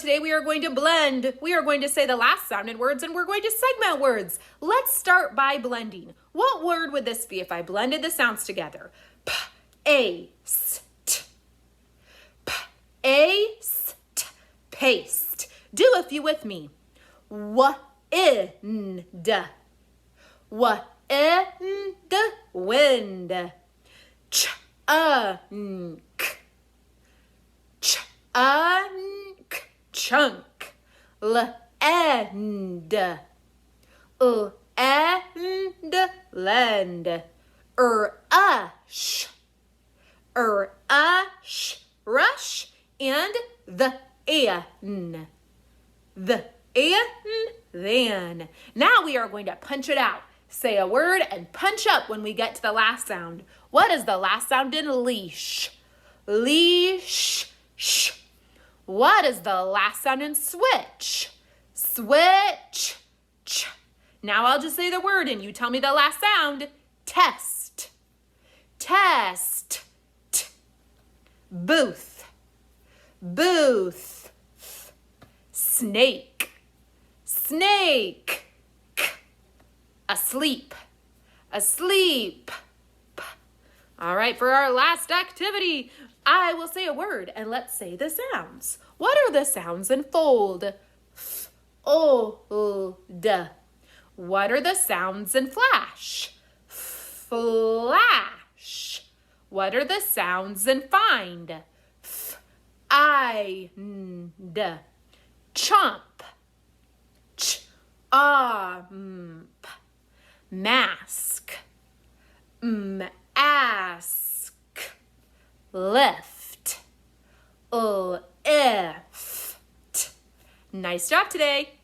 today we are going to blend. We are going to say the last sound in words and we're going to segment words. Let's start by blending. What word would this be if I blended the sounds together? P-A-S-T. P-A-S-T. Paste. Do a few with me. Wind. Wind. Wind. Chunk. Chunk. Chunk. Lend. End. Lend. Ush. Ush. Rush. And the an. The and then. Now we are going to punch it out. Say a word and punch up when we get to the last sound. What is the last sound in leash? Leash. Sh. What is the last sound in switch? Switch. Ch. Now I'll just say the word and you tell me the last sound. Test. Test. T. Booth. Booth. Snake. Snake. K. Asleep. Asleep. P. All right, for our last activity, I will say a word and let's say the sounds. What are the sounds in fold? Fold. What are the sounds in flash? Flash. What are the sounds in find? Find. Chomp. Chomp. Mask. Ask. Lift. Lift. Nice job today.